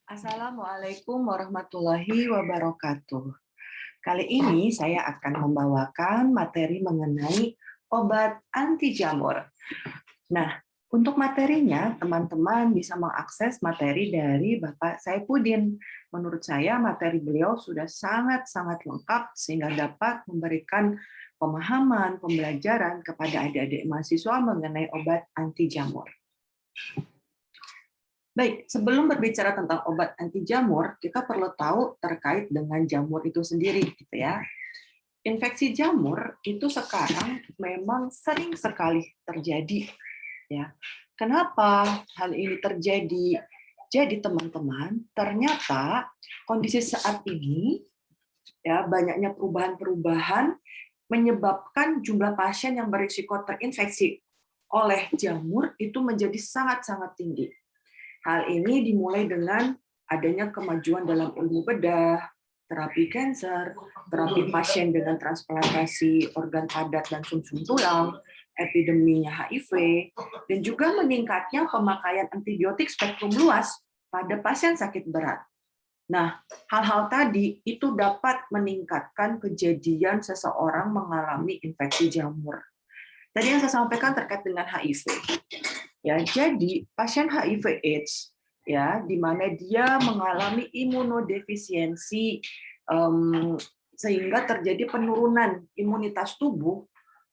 Assalamualaikum warahmatullahi wabarakatuh. Kali ini saya akan membawakan materi mengenai obat anti jamur. Nah, untuk materinya, teman-teman bisa mengakses materi dari Bapak Saifuddin. Menurut saya, materi beliau sudah sangat-sangat lengkap sehingga dapat memberikan pemahaman, pembelajaran kepada adik-adik mahasiswa mengenai obat anti jamur. Baik, sebelum berbicara tentang obat anti jamur, kita perlu tahu terkait dengan jamur itu sendiri, gitu ya. Infeksi jamur itu sekarang memang sering sekali terjadi, ya. Kenapa hal ini terjadi? Jadi teman-teman, ternyata kondisi saat ini, ya, banyaknya perubahan-perubahan menyebabkan jumlah pasien yang berisiko terinfeksi oleh jamur itu menjadi sangat-sangat tinggi. Hal ini dimulai dengan adanya kemajuan dalam ilmu bedah, terapi kanker, terapi pasien dengan transplantasi organ padat dan sumsum tulang, epideminya HIV, dan juga meningkatnya pemakaian antibiotik spektrum luas pada pasien sakit berat. Nah, hal-hal tadi itu dapat meningkatkan kejadian seseorang mengalami infeksi jamur. Tadi yang saya sampaikan terkait dengan HIV. Ya, jadi pasien HIV/AIDS ya, di mana dia mengalami imunodefisiensi sehingga terjadi penurunan imunitas tubuh,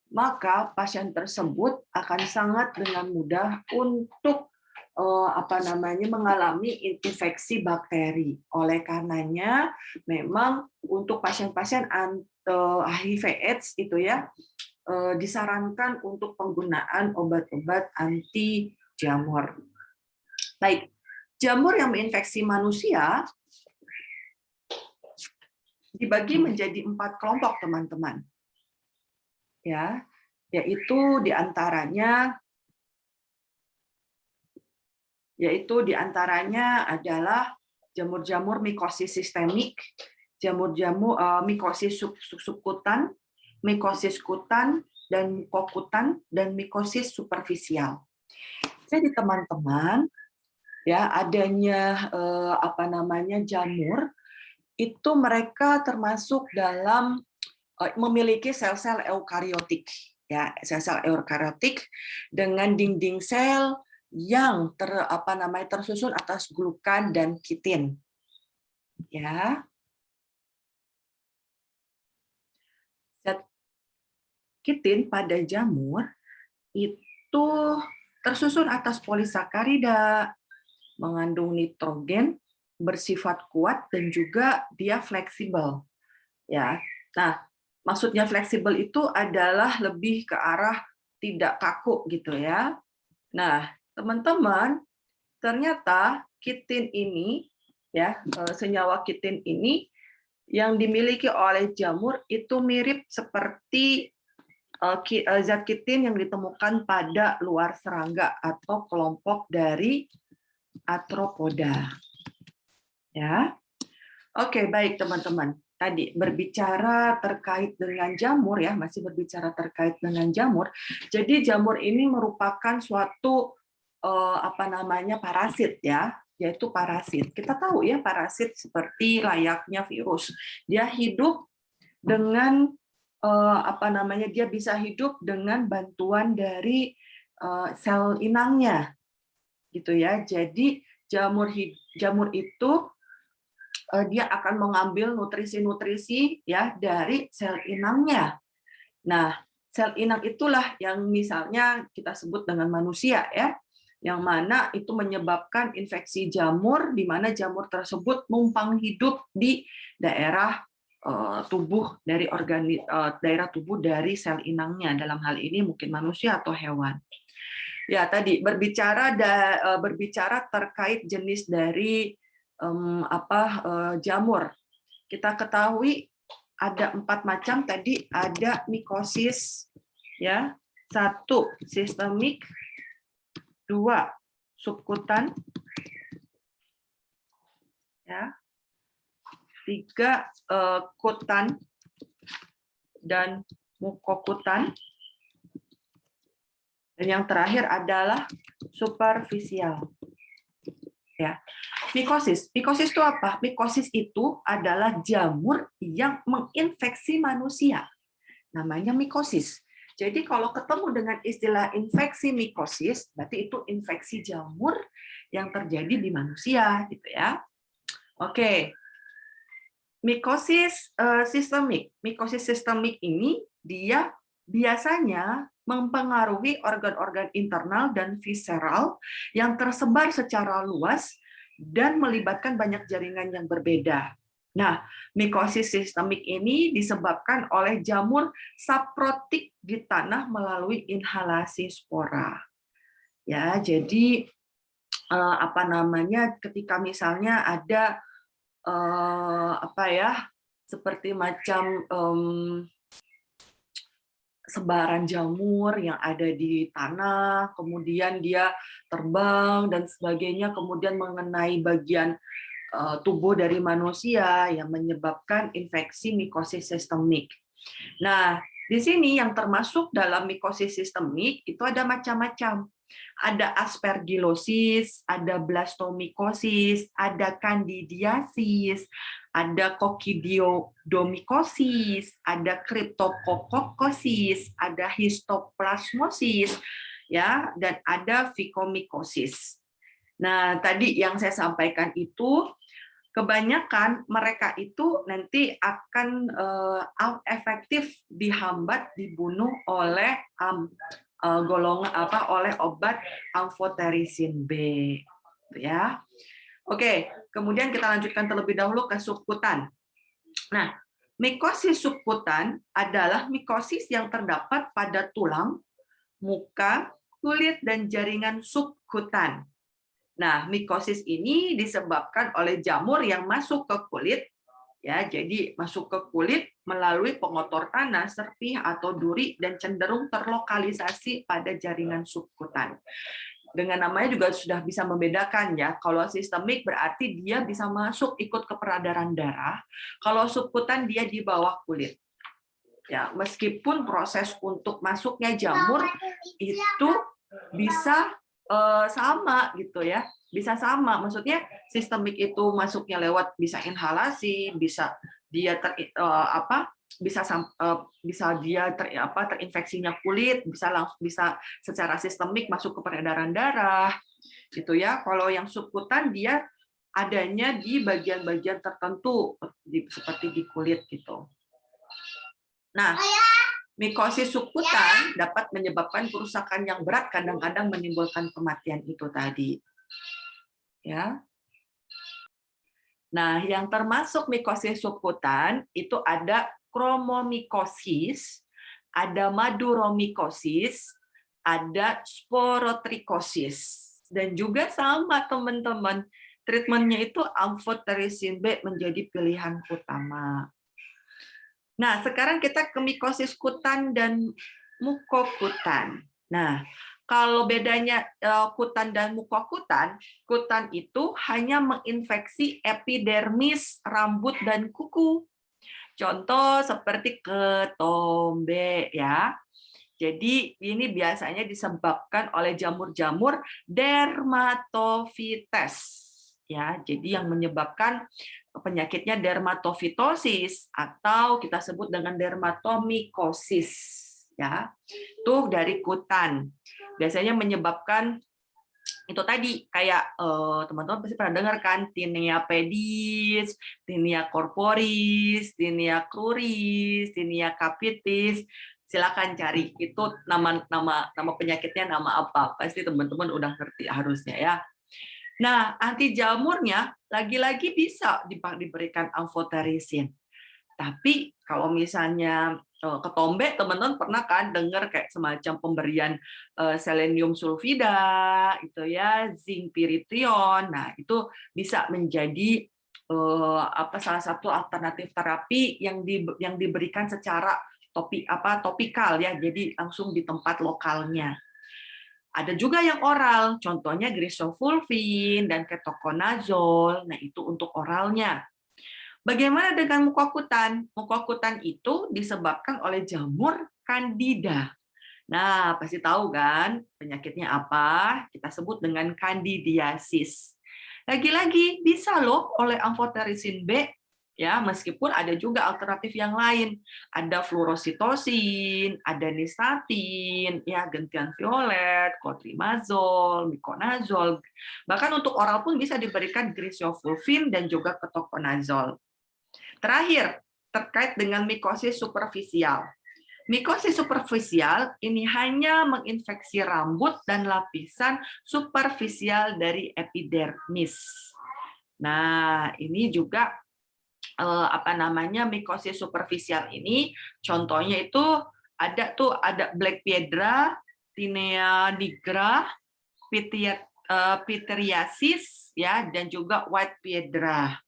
maka pasien tersebut akan sangat dengan mudah untuk mengalami infeksi bakteri. Oleh karenanya, memang untuk pasien-pasien HIV/AIDS itu ya disarankan untuk penggunaan obat-obat anti jamur. Baik, jamur yang menginfeksi manusia dibagi menjadi 4 kelompok, teman-teman. Ya, yaitu diantaranya adalah jamur-jamur mikosis sistemik, jamur-jamur mikosis subkutan, mikosis kutan, dan kokutan, dan mikosis superficial. Jadi teman-teman, ya adanya jamur itu mereka termasuk dalam memiliki sel-sel eukariotik, ya sel-sel eukariotik dengan dinding sel yang tersusun atas glukan dan kitin, ya. Kitin pada jamur itu tersusun atas polisakarida, mengandung nitrogen, bersifat kuat, dan juga dia fleksibel. Ya, nah maksudnya fleksibel itu adalah lebih ke arah tidak kaku gitu ya. Nah teman-teman, ternyata kitin ini ya senyawa kitin ini yang dimiliki oleh jamur itu mirip seperti zat kitin yang ditemukan pada luar serangga atau kelompok dari Arthropoda. Ya. Oke, baik teman-teman. Tadi berbicara terkait dengan jamur ya, masih berbicara terkait dengan jamur. Jadi jamur ini merupakan suatu parasit ya, yaitu parasit. Kita tahu ya parasit seperti layaknya virus. Dia hidup dengan dia bisa hidup dengan bantuan dari sel inangnya, gitu ya. Jadi jamur itu dia akan mengambil nutrisi-nutrisi ya dari sel inangnya. Nah, sel inang itulah yang misalnya kita sebut dengan manusia ya, yang mana itu menyebabkan infeksi jamur, di mana jamur tersebut numpang hidup di daerah tubuh dari daerah tubuh dari sel inangnya, dalam hal ini mungkin manusia atau hewan. Ya, tadi berbicara terkait jenis dari jamur. Kita ketahui ada 4 macam tadi, ada mikosis ya. 1 sistemik, 2 subkutan ya. 3 kutan dan mukokutan, dan yang terakhir adalah superficial. Ya. Mikosis. Mikosis itu apa? Mikosis itu adalah jamur yang menginfeksi manusia. Namanya mikosis. Jadi kalau ketemu dengan istilah infeksi mikosis, berarti itu infeksi jamur yang terjadi di manusia, gitu ya. Oke. Mikosis sistemik. Mikosis sistemik ini dia biasanya mempengaruhi organ-organ internal dan visceral yang tersebar secara luas dan melibatkan banyak jaringan yang berbeda. Nah, mikosis sistemik ini disebabkan oleh jamur saprotik di tanah melalui inhalasi spora. Ya, jadi apa namanya? Ketika misalnya ada apa ya? Seperti macam sebaran jamur yang ada di tanah, kemudian dia terbang dan sebagainya, kemudian mengenai bagian tubuh dari manusia yang menyebabkan infeksi mikosis sistemik. Nah, di sini yang termasuk dalam mikosis sistemik itu ada macam-macam. Ada aspergillosis, ada blastomikosis, ada candidiasis, ada kokidiodomikosis, ada cryptococcus, ada histoplasmosis, ya, dan ada fikomikosis. Nah, tadi yang saya sampaikan itu kebanyakan mereka itu nanti akan efektif dihambat, dibunuh oleh oleh obat amphotericin B, ya. Oke, kemudian kita lanjutkan terlebih dahulu ke subkutan. Nah, mikosis subkutan adalah mikosis yang terdapat pada tulang, muka, kulit, dan jaringan subkutan. Nah, mikosis ini disebabkan oleh jamur yang masuk ke kulit, ya, jadi masuk ke kulit melalui pengotor tanah, serpih atau duri, dan cenderung terlokalisasi pada jaringan subkutan. Dengan namanya juga sudah bisa membedakan, ya. Kalau sistemik berarti dia bisa masuk ikut ke peredaran darah. Kalau subkutan dia di bawah kulit. Ya, meskipun proses untuk masuknya jamur itu bisa sama gitu ya, bisa sama. Maksudnya sistemik itu masuknya lewat bisa inhalasi, bisa dia bisa dia terinfeksinya kulit, bisa secara sistemik masuk ke peredaran darah gitu ya. Kalau yang subkutan dia adanya di bagian-bagian tertentu seperti di kulit gitu. Nah, mikosis subkutan dapat menyebabkan kerusakan yang berat, kadang-kadang menimbulkan kematian itu tadi. Ya. Nah, yang termasuk mikosis subkutan itu ada kromomikosis, ada maduromikosis, ada sporotrikosis. Dan juga sama teman-teman, treatmentnya itu amphotericin B menjadi pilihan utama. Nah, sekarang kita ke mikosis kutan dan mukokutan. Nah, kalau bedanya kutan dan mukokutan, kutan itu hanya menginfeksi epidermis, rambut, dan kuku. Contoh seperti ketombe, ya. Jadi ini biasanya disebabkan oleh jamur-jamur dermatofites. Ya, jadi yang menyebabkan penyakitnya dermatofitosis atau kita sebut dengan dermatomikosis, ya. Itu dari kutan. Biasanya menyebabkan itu tadi kayak teman-teman pasti pernah dengar kan, Tinea pedis, Tinea corporis, Tinea cruris, Tinea capitis. Silakan cari itu nama penyakitnya nama apa. Pasti teman-teman udah ngerti harusnya ya. Nah, anti jamurnya lagi-lagi bisa diberikan amphotericin. Tapi kalau misalnya ketombe, teman-teman pernah kan dengar kayak semacam pemberian selenium sulfida, itu ya, zinc pyrithion. Nah, itu bisa menjadi salah satu alternatif terapi yang diberikan secara topikal ya, jadi langsung di tempat lokalnya. Ada juga yang oral, contohnya grisofulvin dan ketoconazole. Nah, itu untuk oralnya. Bagaimana dengan mukokutan? Mukokutan itu disebabkan oleh jamur Candida. Nah, pasti tahu kan penyakitnya apa? Kita sebut dengan candidiasis. Lagi-lagi bisa loh oleh amfotarisin B, ya, meskipun ada juga alternatif yang lain. Ada fluorositosin, ada nistatin, ya, gentian violet, clotrimazole, miconazole. Bahkan untuk oral pun bisa diberikan griseofulvin dan juga ketoconazole. Terakhir, terkait dengan mikosis superficial. Mikosis superficial ini hanya menginfeksi rambut dan lapisan superficial dari epidermis. Nah, ini juga mikosis superficial ini contohnya itu ada black piedra, tinea nigra, pityriasis, ya, dan juga white piedra.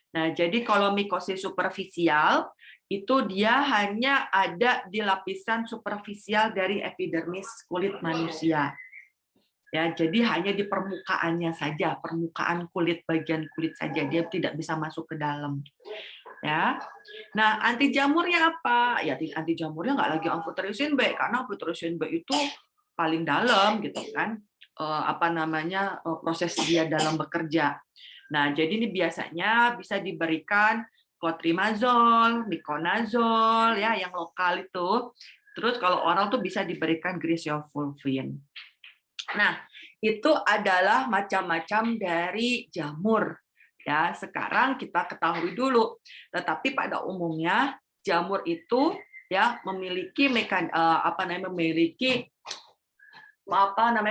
Nah, jadi kalau mikosis superficial itu dia hanya ada di lapisan superficial dari epidermis kulit manusia. Ya, jadi hanya di permukaannya saja, permukaan kulit, bagian kulit saja, dia tidak bisa masuk ke dalam. Ya. Nah, anti jamurnya apa? Ya, anti jamurnya nggak lagi amfotarisin B, karena amfotarisin B itu paling dalam gitu kan. Proses dia dalam bekerja. Nah, jadi ini biasanya bisa diberikan clotrimazole, miconazole, ya, yang lokal itu. Terus kalau oral tuh bisa diberikan griseofulvin. Nah, itu adalah macam-macam dari jamur. Ya, sekarang kita ketahui dulu. Tetapi pada umumnya jamur itu ya memiliki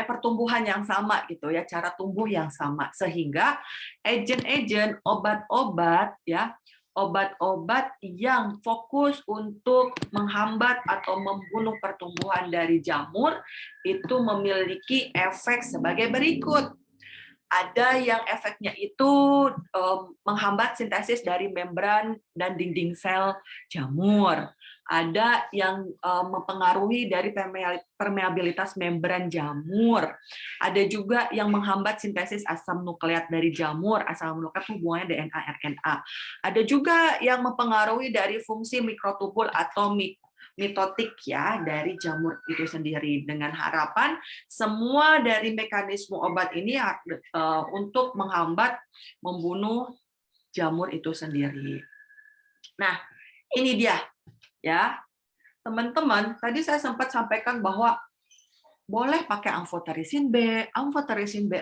pertumbuhan yang sama gitu ya, cara tumbuh yang sama, sehingga agen-agen obat-obat ya, obat-obat yang fokus untuk menghambat atau membunuh pertumbuhan dari jamur itu memiliki efek sebagai berikut. Ada yang efeknya itu menghambat sintesis dari membran dan dinding sel jamur. Ada yang mempengaruhi dari permeabilitas membran jamur. Ada juga yang menghambat sintesis asam nukleat dari jamur. Asam nukleat hubungannya DNA RNA. Ada juga yang mempengaruhi dari fungsi mikrotubul atau mitotik ya dari jamur itu sendiri, dengan harapan semua dari mekanisme obat ini untuk menghambat membunuh jamur itu sendiri. Nah, ini dia ya. Teman-teman, tadi saya sempat sampaikan bahwa boleh pakai amfotarisin B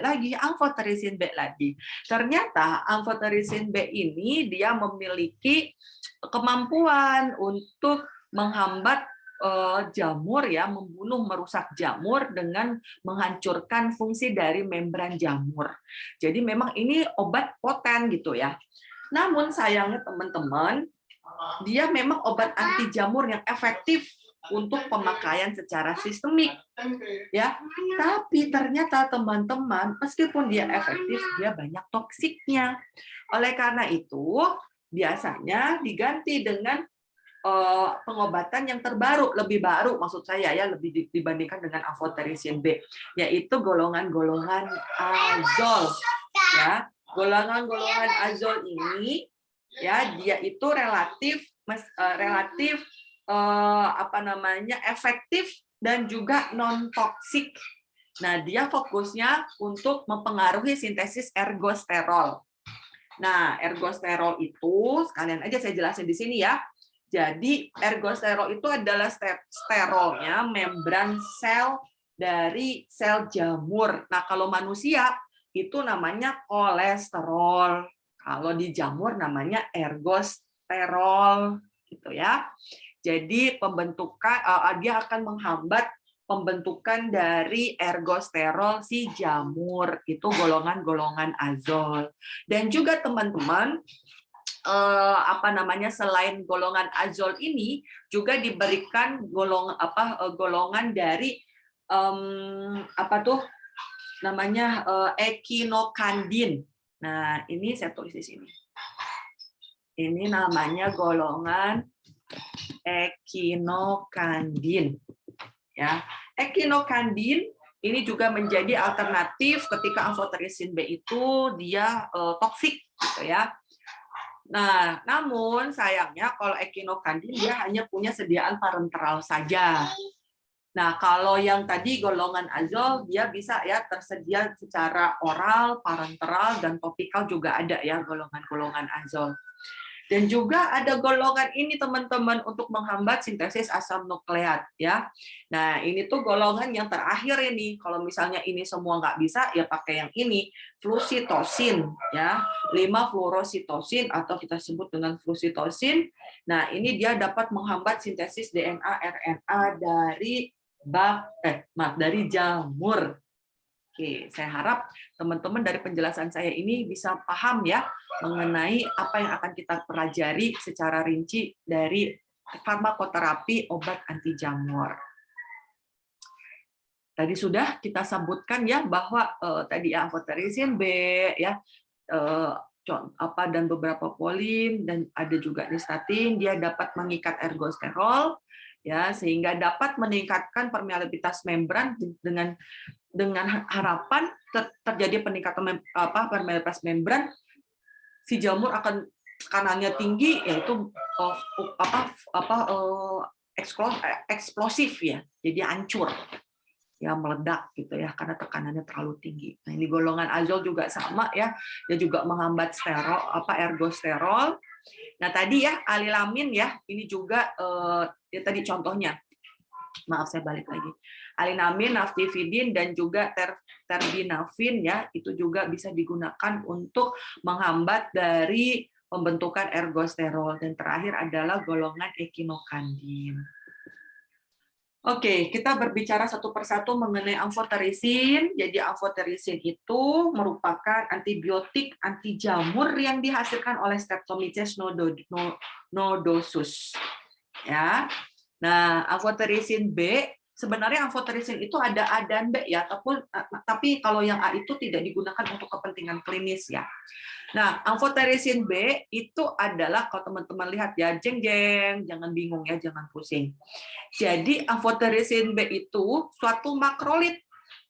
lagi, amfotarisin B lagi. Ternyata amfotarisin B ini dia memiliki kemampuan untuk menghambat jamur ya, membunuh, merusak jamur dengan menghancurkan fungsi dari membran jamur. Jadi memang ini obat poten gitu ya. Namun sayangnya teman-teman, dia memang obat anti jamur yang efektif untuk pemakaian secara sistemik ya, tapi ternyata teman-teman meskipun dia efektif dia banyak toksiknya. Oleh karena itu biasanya diganti dengan pengobatan yang terbaru, lebih baru maksud saya ya, lebih dibandingkan dengan amfotarisin B, yaitu golongan-golongan azol ya. Golongan-golongan azol ini ya dia itu relatif efektif dan juga non toksik. Nah, dia fokusnya untuk mempengaruhi sintesis ergosterol. Nah, ergosterol itu sekalian aja saya jelasin di sini ya. Jadi, ergosterol itu adalah sterolnya membran sel dari sel jamur. Nah, kalau manusia itu namanya kolesterol. Kalau di jamur namanya ergosterol gitu ya. Jadi pembentukan dia akan menghambat pembentukan dari ergosterol si jamur, itu golongan-golongan azol. Dan juga teman-teman selain golongan azol ini juga diberikan golongan dari ekinokandin. Nah, ini saya tulis di sini. Ini namanya golongan ekinokandin. Ya, ekinokandin ini juga menjadi alternatif ketika amfotarisin B itu dia toksik gitu ya. Nah, namun sayangnya kalau ekinokandin dia hanya punya sediaan parenteral saja. Nah, kalau yang tadi golongan azol, dia bisa ya tersedia secara oral, parenteral, dan topikal juga ada ya golongan-golongan azol. Dan juga ada golongan ini teman-teman untuk menghambat sintesis asam nukleat ya. Nah ini tuh golongan yang terakhir ini. Kalau misalnya ini semua nggak bisa ya pakai yang ini, flusitosin ya, 5-fluorositosin atau kita sebut dengan flusitosin. Nah ini dia dapat menghambat sintesis DNA RNA dari dari jamur. Oke, saya harap teman-teman dari penjelasan saya ini bisa paham ya mengenai apa yang akan kita pelajari secara rinci dari farmakoterapi obat anti jamur. Tadi sudah kita sebutkan ya bahwa tadi amphotericin B ya dan beberapa polin dan ada juga nystatin, dia dapat mengikat ergosterol ya sehingga dapat meningkatkan permeabilitas membran dengan harapan terjadi peningkatan permeabilitas membran, si jamur akan tekanannya tinggi, yaitu eksplosif ya, jadi hancur, ya meledak gitu ya, karena tekanannya terlalu tinggi. Nah ini golongan azol juga sama ya, dia juga menghambat ergosterol. Nah tadi ya alilamin ya, ini juga ya tadi contohnya. Maaf saya balik lagi. Alinamin, naftifidin dan juga terbinafin ya itu juga bisa digunakan untuk menghambat dari pembentukan ergosterol dan terakhir adalah golongan ekinokandin. Oke, kita berbicara satu persatu mengenai amphotericin. Jadi amphotericin itu merupakan antibiotik anti jamur yang dihasilkan oleh Streptomyces nodosus. Ya. Nah, amphotericin B, sebenarnya amphotericin itu ada A dan B ya, tapi kalau yang A itu tidak digunakan untuk kepentingan klinis ya. Nah, amphotericin B itu adalah kalau teman-teman lihat ya, jeng-jeng, jangan bingung ya, jangan pusing. Jadi amphotericin B itu suatu makrolit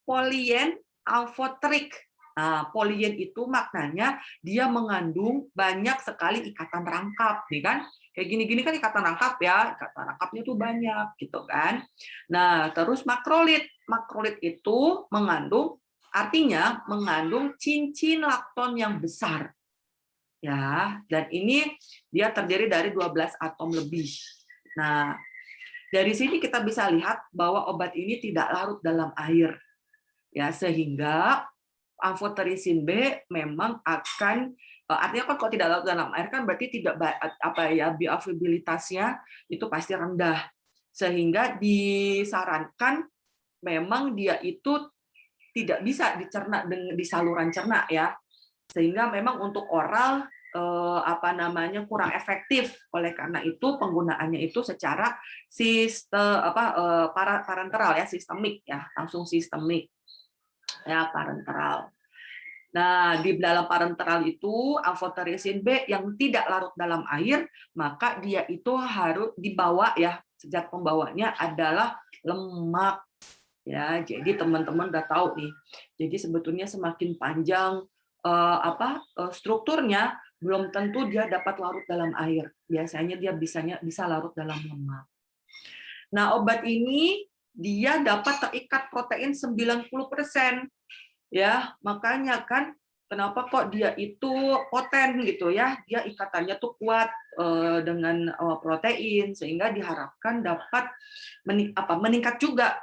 polyen amphoteric. Nah, polyen itu maknanya dia mengandung banyak sekali ikatan rangkap, nih kan? Kayak gini-gini kan ikatan rangkap ya, ikatan rangkapnya tuh banyak gitu kan. Nah, terus makrolit. Makrolit itu artinya mengandung cincin lakton yang besar. Ya, dan ini dia terdiri dari 12 atom lebih. Nah, dari sini kita bisa lihat bahwa obat ini tidak larut dalam air. Ya, sehingga amphotericin B memang akan artinya kan kalau tidak larut dalam air kan berarti tidak bioavailabilitasnya itu pasti rendah sehingga disarankan memang dia itu tidak bisa dicerna di saluran cerna ya sehingga memang untuk oral kurang efektif oleh karena itu penggunaannya itu secara parenteral ya sistemik ya langsung sistemik ya parenteral. Nah, di dalam parenteral itu amphotericin B yang tidak larut dalam air, maka dia itu harus dibawa ya, zat pembawanya adalah lemak. Ya, jadi teman-teman udah tahu nih. Jadi sebetulnya semakin panjang strukturnya, belum tentu dia dapat larut dalam air. Biasanya dia bisa larut dalam lemak. Nah, obat ini dia dapat terikat protein 90%. Ya, makanya kan kenapa kok dia itu poten gitu ya, dia ikatannya tuh kuat dengan protein sehingga diharapkan dapat meningkat juga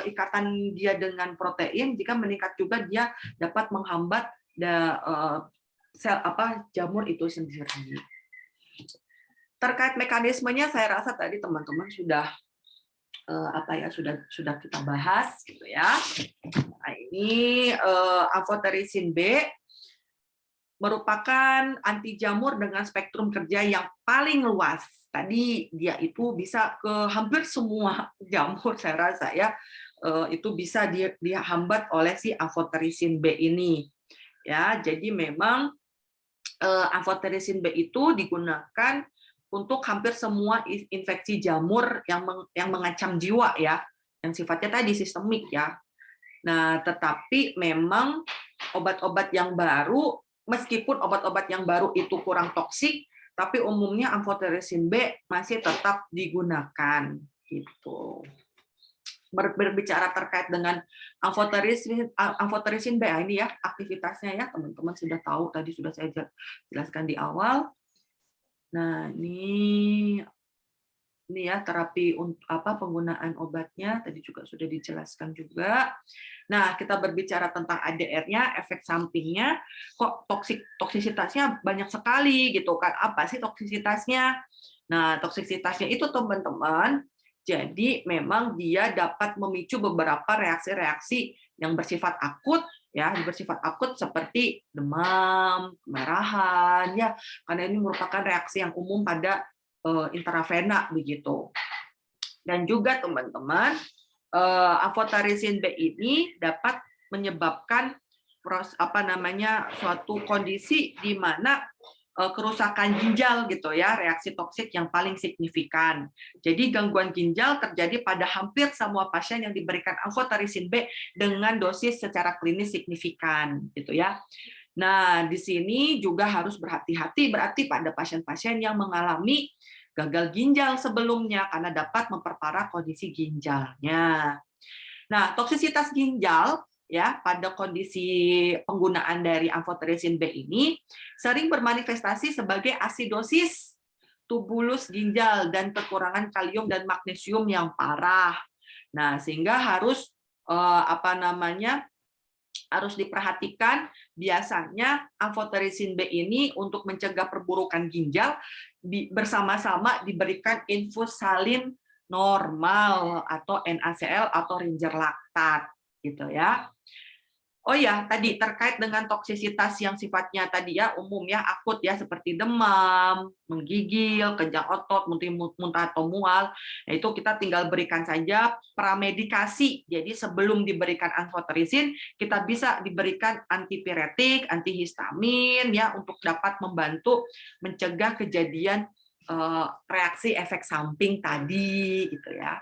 ikatan dia dengan protein jika meningkat juga dia dapat menghambat sel jamur itu sendiri. Terkait mekanismenya saya rasa tadi teman-teman sudah sudah kita bahas gitu ya. Nah, ini amphotericin B merupakan anti jamur dengan spektrum kerja yang paling luas. Tadi dia itu bisa ke hampir semua jamur saya rasa ya. Itu bisa dihambat oleh si amphotericin B ini. Ya, jadi memang amphotericin B itu digunakan untuk hampir semua infeksi jamur yang mengancam jiwa ya, yang sifatnya tadi sistemik ya. Nah, tetapi memang obat-obat yang baru, meskipun obat-obat yang baru itu kurang toksik, tapi umumnya amphotericin B masih tetap digunakan gitu. berbicara terkait dengan amfoterisin B, ini ya aktivitasnya ya, teman-teman sudah tahu, tadi sudah saya jelaskan di awal. Nah, ini ya terapi untuk penggunaan obatnya tadi juga sudah dijelaskan juga. Nah, kita berbicara tentang ADR-nya, efek sampingnya, kok toksisitasnya banyak sekali gitu kan. Apa sih toksisitasnya? Nah, toksisitasnya itu teman-teman, jadi memang dia dapat memicu beberapa reaksi-reaksi yang bersifat akut ya, bersifat akut seperti demam, kemerahan ya, karena ini merupakan reaksi yang umum pada intravena begitu. Dan juga teman-teman, amfoterisin B ini dapat menyebabkan suatu kondisi di mana kerusakan ginjal gitu ya, reaksi toksik yang paling signifikan. Jadi gangguan ginjal terjadi pada hampir semua pasien yang diberikan amfoterisin B dengan dosis secara klinis signifikan gitu ya. Nah, di sini juga harus berhati-hati berarti pada pasien-pasien yang mengalami gagal ginjal sebelumnya karena dapat memperparah kondisi ginjalnya. Nah, toksisitas ginjal ya pada kondisi penggunaan dari amfoterisin B ini sering bermanifestasi sebagai asidosis tubulus ginjal dan kekurangan kalium dan magnesium yang parah. Nah, sehingga harus harus diperhatikan, biasanya amfoterisin B ini untuk mencegah perburukan ginjal bersama-sama diberikan infus salin normal atau NaCl atau Ringer laktat gitu ya. Oh ya, tadi terkait dengan toksisitas yang sifatnya tadi ya umum ya, akut ya, seperti demam, menggigil, kejang otot, muntah atau mual. Nah, itu kita tinggal berikan saja pramedikasi. Jadi sebelum diberikan amfoterisin, kita bisa diberikan antipiretik, antihistamin ya untuk dapat membantu mencegah kejadian reaksi efek samping tadi gitu ya.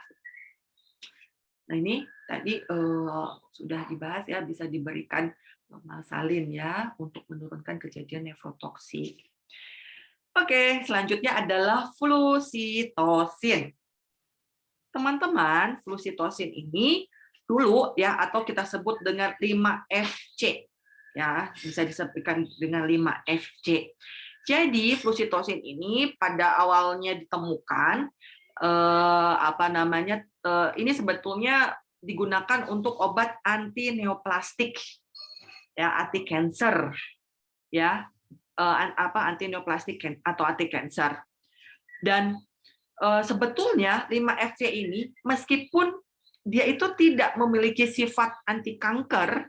Nah, ini tadi sudah dibahas ya, bisa diberikan normal salin ya untuk menurunkan kejadian nefrotoksik. Oke, selanjutnya adalah flusitosin. Teman-teman, flusitosin ini dulu ya atau kita sebut dengan 5-FC ya, bisa disebutkan dengan 5-FC. Jadi flusitosin ini pada awalnya ditemukan ini sebetulnya digunakan untuk obat anti neoplastik ya, anti cancer ya, anti neoplastik atau anti cancer. Dan sebetulnya 5-FC ini meskipun dia itu tidak memiliki sifat anti kanker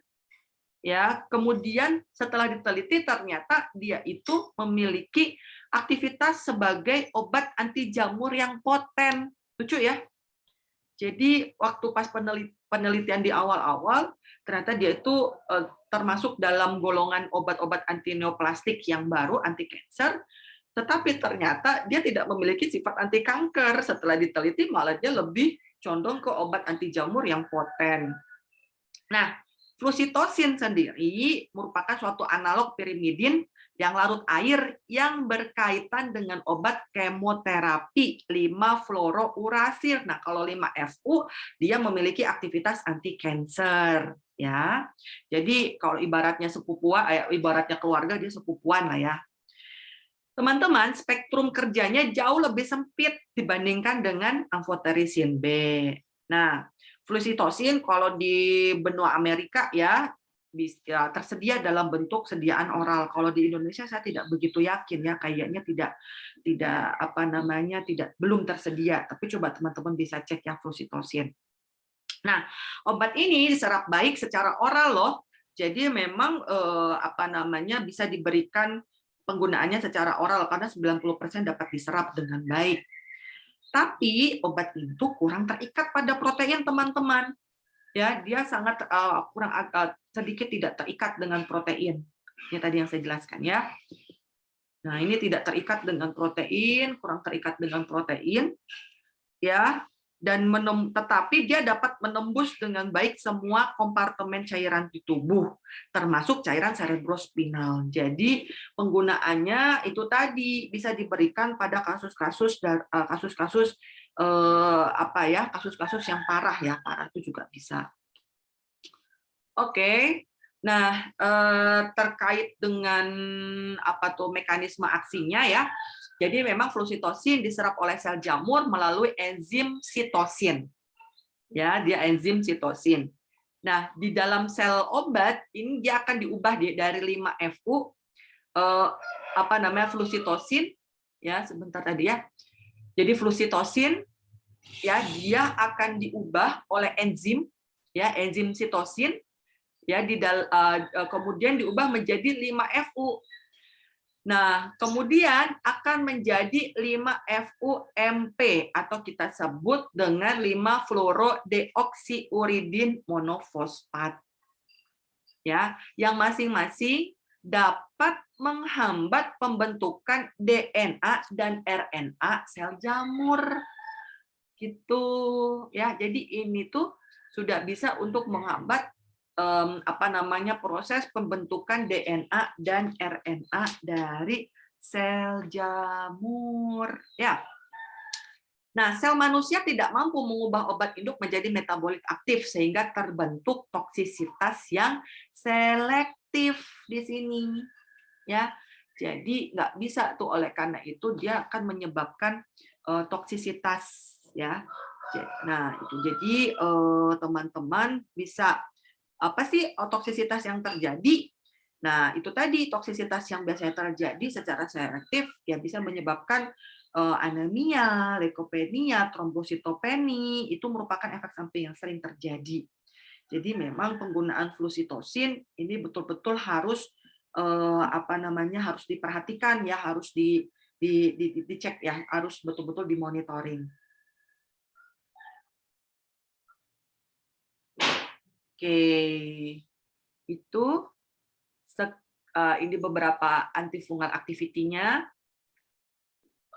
ya, kemudian setelah diteliti ternyata dia itu memiliki aktivitas sebagai obat anti jamur yang poten. Lucu ya. Jadi waktu pas penelitian di awal-awal ternyata dia itu termasuk dalam golongan obat-obat anti neoplastik yang baru, anti kanker, tetapi ternyata dia tidak memiliki sifat anti kanker. Setelah diteliti malah dia lebih condong ke obat anti jamur yang poten. Nah, flusitosin sendiri merupakan suatu analog pirimidin yang larut air yang berkaitan dengan obat kemoterapi 5-fluorouracil. Nah, kalau 5-FU dia memiliki aktivitas anti kanker ya. Jadi kalau ibaratnya ibaratnya keluarga, dia sepupuan lah ya. Teman-teman, spektrum kerjanya jauh lebih sempit dibandingkan dengan amfoterisin B. Nah, flusitosin kalau di benua Amerika ya bisa tersedia dalam bentuk sediaan oral. Kalau di Indonesia saya tidak begitu yakin ya, kayaknya belum tersedia. Tapi coba teman-teman bisa cek yang flusitosin. Nah, obat ini diserap baik secara oral loh. Jadi memang bisa diberikan penggunaannya secara oral karena 90% dapat diserap dengan baik. Tapi obat itu kurang terikat pada protein, teman-teman. Ya, dia sangat sedikit tidak terikat dengan protein. Ini tadi yang saya jelaskan ya. Nah, ini tidak terikat dengan protein, kurang terikat dengan protein, ya. Dan tetapi dia dapat menembus dengan baik semua kompartemen cairan di tubuh, termasuk cairan cerebrospinal. Jadi penggunaannya itu tadi bisa diberikan pada kasus-kasus apa ya, kasus-kasus yang parah ya, parah itu juga bisa. Oke. Nah, terkait dengan apa tuh mekanisme aksinya ya. Jadi memang flusitosin diserap oleh sel jamur melalui enzim sitosin. Ya, dia enzim sitosin. Nah, di dalam sel obat ini dia akan diubah dari 5-FU apa namanya flusitosin ya, sebentar tadi ya. Jadi flusitosin ya dia akan diubah oleh enzim ya, enzim sitosin ya kemudian diubah menjadi 5-FU. Nah, kemudian akan menjadi 5-FUMP atau kita sebut dengan 5-fluorodeoksiuridin monofosfat. Ya, yang masing-masing dapat menghambat pembentukan DNA dan RNA sel jamur. Gitu ya. Jadi ini tuh sudah bisa untuk menghambat apa namanya proses pembentukan DNA dan RNA dari sel jamur ya. Nah, sel manusia tidak mampu mengubah obat induk menjadi metabolit aktif sehingga terbentuk toksisitas yang selektif di sini ya. Jadi nggak bisa tuh, oleh karena itu dia akan menyebabkan toksisitas ya. Nah, itu jadi teman-teman bisa apa sih toksisitas yang terjadi? Nah, itu tadi toksisitas yang biasanya terjadi secara selektif ya bisa menyebabkan anemia, leukopenia, trombositopeni, itu merupakan efek samping yang sering terjadi. Jadi memang penggunaan flusitosin ini betul-betul harus apa namanya harus diperhatikan ya, harus dicek ya, harus betul-betul dimonitoring. Oke, itu ini beberapa antifungal activity-nya.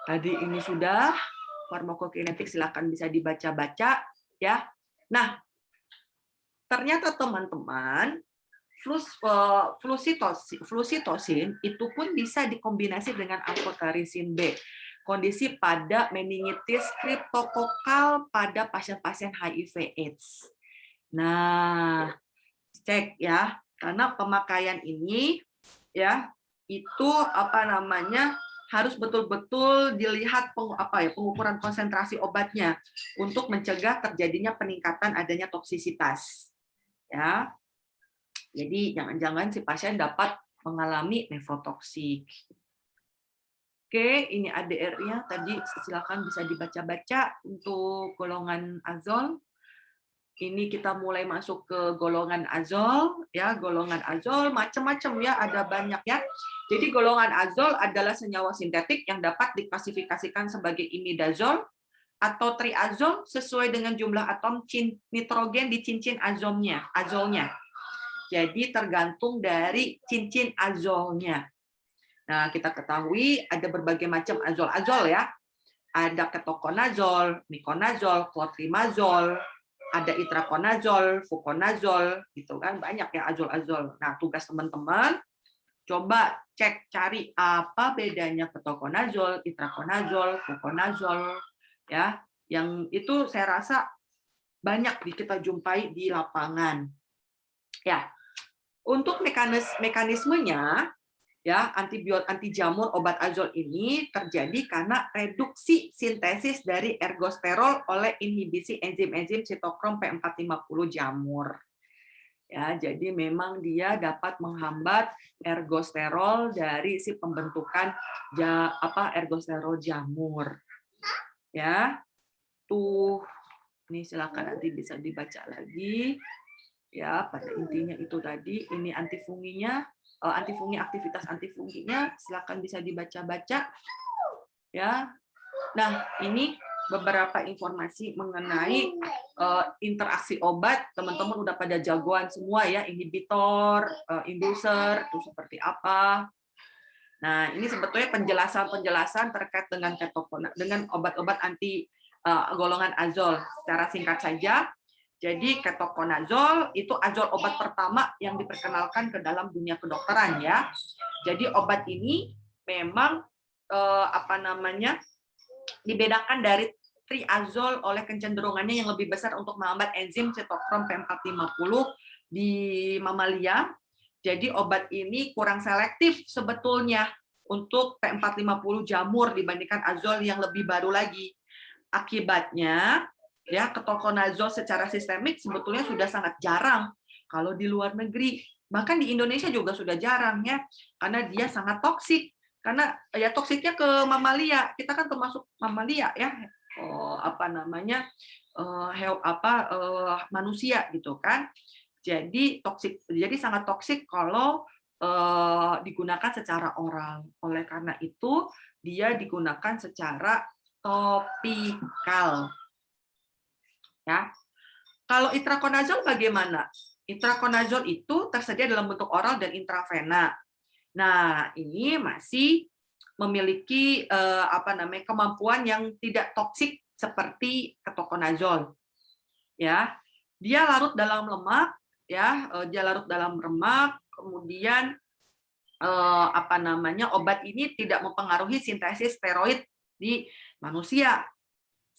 Tadi ini sudah farmakokinetik, silakan bisa dibaca-baca ya. Nah, ternyata teman-teman flusitosin itu pun bisa dikombinasi dengan amphoterisin B. Kondisi pada meningitis kriptokokal pada pasien-pasien HIV/AIDS. Nah, cek ya, karena pemakaian ini ya itu apa namanya harus betul-betul dilihat pengukuran konsentrasi obatnya untuk mencegah terjadinya peningkatan adanya toksisitas. Ya. Jadi jangan-jangan si pasien dapat mengalami nefrotoksik. Oke, ini ADR-nya tadi silakan bisa dibaca-baca untuk golongan azol. Ini kita mulai masuk ke golongan azol ya, golongan azol macam-macam ya, ada banyak ya. Jadi golongan azol adalah senyawa sintetik yang dapat diklasifikasikan sebagai imidazol atau triazol sesuai dengan jumlah atom nitrogen di cincin azolnya. Jadi tergantung dari cincin azolnya. Nah, kita ketahui ada berbagai macam azol-azol ya. Ada ketokonazol, mikonazol, clotrimazol, ada itrakonazol, fukonazol, gitu kan, banyak ya azol-azol. Nah, tugas teman-teman coba cari apa bedanya ketokonazol, itrakonazol, fukonazol ya. Yang itu saya rasa banyak kita jumpai di lapangan. Ya. Untuk mekanismenya ya, anti jamur obat azol ini terjadi karena reduksi sintesis dari ergosterol oleh inhibisi enzim-enzim sitokrom P450 jamur. Ya, jadi memang dia dapat menghambat ergosterol dari si pembentukan ergosterol jamur. Ya. Tuh, ini silakan nanti bisa dibaca lagi. Ya, pada intinya itu tadi, ini antifunginya, aktivitas antifunginya, silakan bisa dibaca-baca. Ya, nah ini beberapa informasi mengenai interaksi obat. Teman-teman udah pada jagoan semua ya, inhibitor, inducer, itu seperti apa. Nah, ini sebetulnya penjelasan terkait dengan obat-obat anti golongan azol. Secara singkat saja, jadi ketokonazol itu azol obat pertama yang diperkenalkan ke dalam dunia kedokteran ya. Jadi obat ini memang dibedakan dari triazol oleh kecenderungannya yang lebih besar untuk menghambat enzim sitokrom P450 di mamalia. Jadi obat ini kurang selektif sebetulnya untuk P450 jamur dibandingkan azol yang lebih baru lagi. Akibatnya, ya, ketokonazol secara sistemik sebetulnya sudah sangat jarang kalau di luar negeri. Bahkan di Indonesia juga sudah jarang ya, karena dia sangat toksik. Karena ya toksiknya ke mamalia. Kita kan termasuk mamalia ya. Manusia gitu kan. Jadi toksik, jadi sangat toksik kalau digunakan secara oral. Oleh karena itu dia digunakan secara topikal. Ya. Kalau itrakonazol bagaimana? Itrakonazol itu tersedia dalam bentuk oral dan intravena. Nah, ini masih memiliki kemampuan yang tidak toksik seperti ketokonazol. Ya, dia larut dalam lemak, ya, dia larut dalam lemak, kemudian obat ini tidak mempengaruhi sintesis steroid di manusia,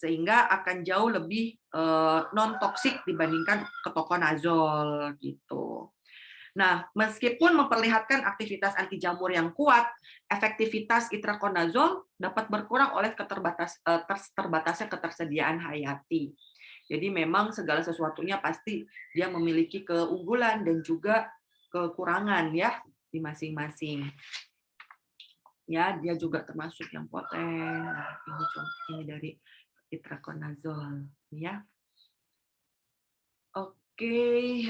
sehingga akan jauh lebih non toksik dibandingkan ketokonazol gitu. Nah, meskipun memperlihatkan aktivitas anti jamur yang kuat, efektivitas itrakonazol dapat berkurang oleh terbatasnya ketersediaan hayati. Jadi memang segala sesuatunya pasti dia memiliki keunggulan dan juga kekurangan ya di masing-masing. Ya, dia juga termasuk yang poten. Nah, ini dari itrakonazol ya. Oke,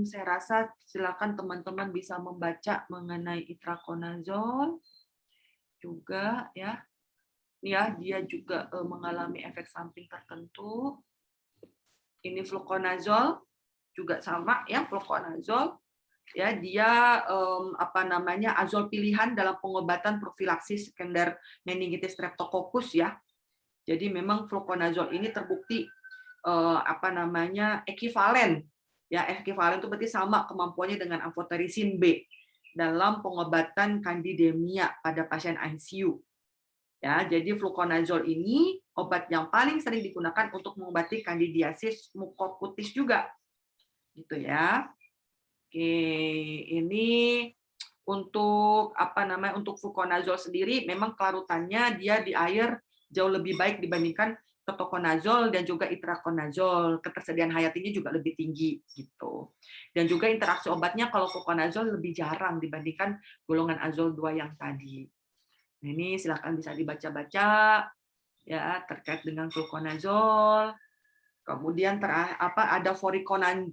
saya rasa silakan teman-teman bisa membaca mengenai itrakonazol juga ya. Ya, dia juga mengalami efek samping tertentu. Ini fluconazol juga sama ya, fluconazol ya, dia azol pilihan dalam pengobatan profilaksis sekunder meningitis streptococcus ya. Jadi memang fluconazol ini terbukti ekivalen ya, ekivalen itu berarti sama kemampuannya dengan amphotericin B dalam pengobatan kandidemia pada pasien ICU ya. Jadi fluconazol ini obat yang paling sering digunakan untuk mengobati kandidiasis mukokutis juga gitu ya. Oke, ini untuk untuk fluconazol sendiri memang kelarutannya dia di air jauh lebih baik dibandingkan ketokonazol dan juga itrakonazol. Ketersediaan hayatinya juga lebih tinggi gitu. Dan juga interaksi obatnya kalau fluconazol lebih jarang dibandingkan golongan azol 2 yang tadi. Nah, ini silakan bisa dibaca-baca ya terkait dengan fluconazol. Kemudian ada voriconazol.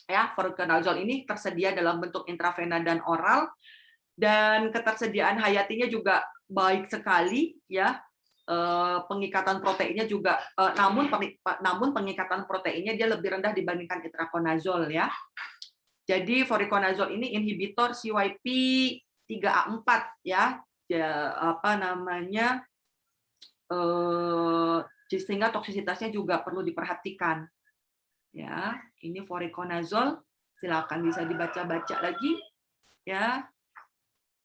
Ya, voriconazol ini tersedia dalam bentuk intravena dan oral, dan ketersediaan hayatinya juga baik sekali ya. Pengikatan proteinnya juga namun pengikatan proteinnya dia lebih rendah dibandingkan itrakonazol ya. Jadi voriconazol ini inhibitor CYP3A4 ya. Sehingga toksisitasnya juga perlu diperhatikan. Ya, ini voriconazol, silakan bisa dibaca-baca lagi ya.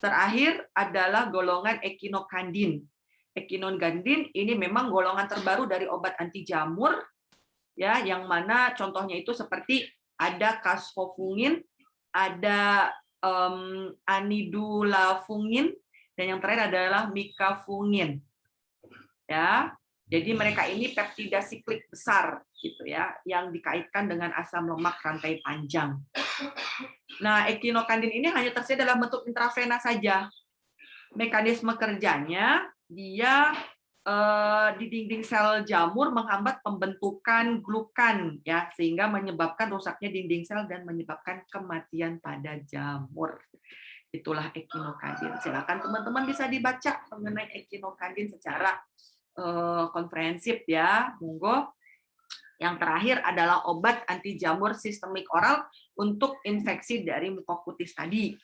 Terakhir adalah golongan ekinokandin. Ekinokandin ini memang golongan terbaru dari obat anti jamur ya, yang mana contohnya itu seperti ada kasfofungin, ada anidulafungin, dan yang terakhir adalah mikafungin. Ya. Jadi mereka ini peptida siklik besar gitu ya, yang dikaitkan dengan asam lemak rantai panjang. Nah, ekinokandin ini hanya tersedia dalam bentuk intravena saja. Mekanisme kerjanya dia di dinding sel jamur menghambat pembentukan glukan ya, sehingga menyebabkan rusaknya dinding sel dan menyebabkan kematian pada jamur. Itulah ekinokandin. Silakan teman-teman bisa dibaca mengenai ekinokandin secara komprehensif ya, monggo. Yang terakhir adalah obat anti jamur sistemik oral untuk infeksi dari mukokutis tadi.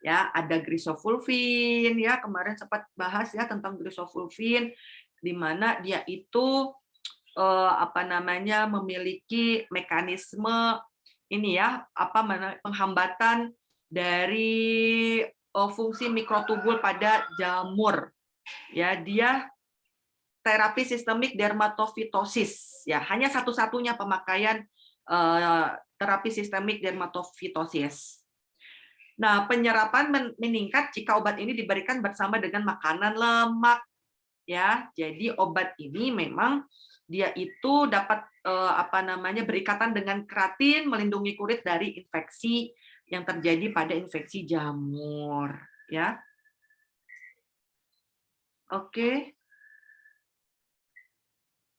Ya, ada grisofulvin ya, kemarin sempat bahas ya tentang grisofulvin, di mana dia itu memiliki mekanisme ini ya, penghambatan dari fungsi mikrotubul pada jamur Ya, dia terapi sistemik dermatofitosis. Ya, hanya satu-satunya pemakaian terapi sistemik dermatofitosis. Nah, penyerapan meningkat jika obat ini diberikan bersama dengan makanan lemak. Ya, jadi obat ini memang dia itu dapat berikatan dengan keratin, melindungi kulit dari infeksi yang terjadi pada infeksi jamur. Ya, oke.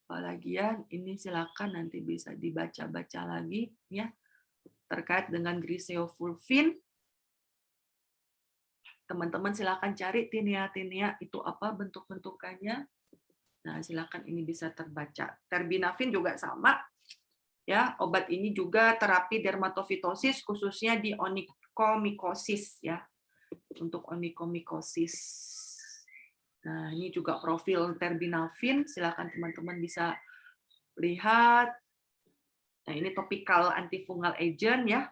Apalagi ya, ini silakan nanti bisa dibaca-baca lagi ya terkait dengan griseofulvin. Teman-teman silakan cari tinea itu apa bentuk-bentukannya. Nah, silakan ini bisa terbaca. Terbinafin juga sama. Ya, obat ini juga terapi dermatofitosis khususnya di onychomycosis ya. Untuk onychomycosis. Nah, ini juga profil terbinafin, silakan teman-teman bisa lihat. Nah, ini topical antifungal agent ya.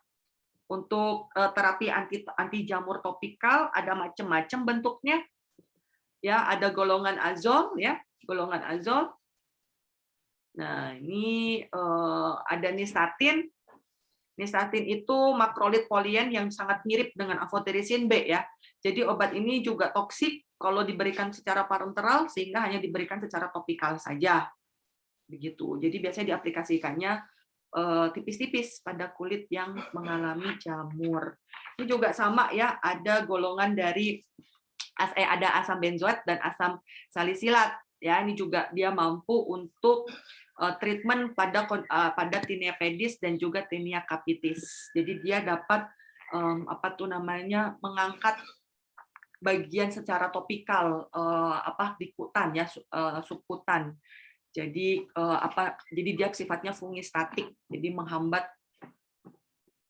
Untuk terapi anti jamur topikal ada macam-macam bentuknya. Ya, ada golongan azol ya, golongan azol. Nah, ini ada nistatin. Nistatin itu makrolit polien yang sangat mirip dengan afoterisin B ya. Jadi obat ini juga toksik kalau diberikan secara parenteral sehingga hanya diberikan secara topikal saja. Begitu. Jadi biasanya diaplikasikannya tipis-tipis pada kulit yang mengalami jamur. Ini juga sama ya, ada golongan dari ada asam benzoat dan asam salisilat ya. Ini juga dia mampu untuk treatment pada tinea pedis dan juga tinea capitis. Jadi dia dapat mengangkat bagian secara topikal di kutan ya, subkutan. Jadi jadi dia sifatnya fungistatik, jadi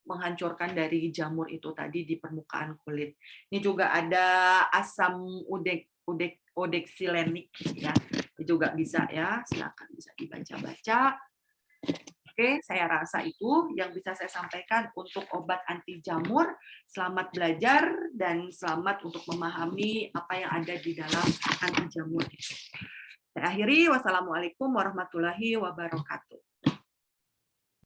menghancurkan dari jamur itu tadi di permukaan kulit. Ini juga ada asam odexilenik ya. Ini juga bisa ya, silakan bisa dibaca-baca. Oke, saya rasa itu yang bisa saya sampaikan untuk obat anti jamur. Selamat belajar dan selamat untuk memahami apa yang ada di dalam anti jamur itu. Saya akhiri, wassalamualaikum warahmatullahi wabarakatuh.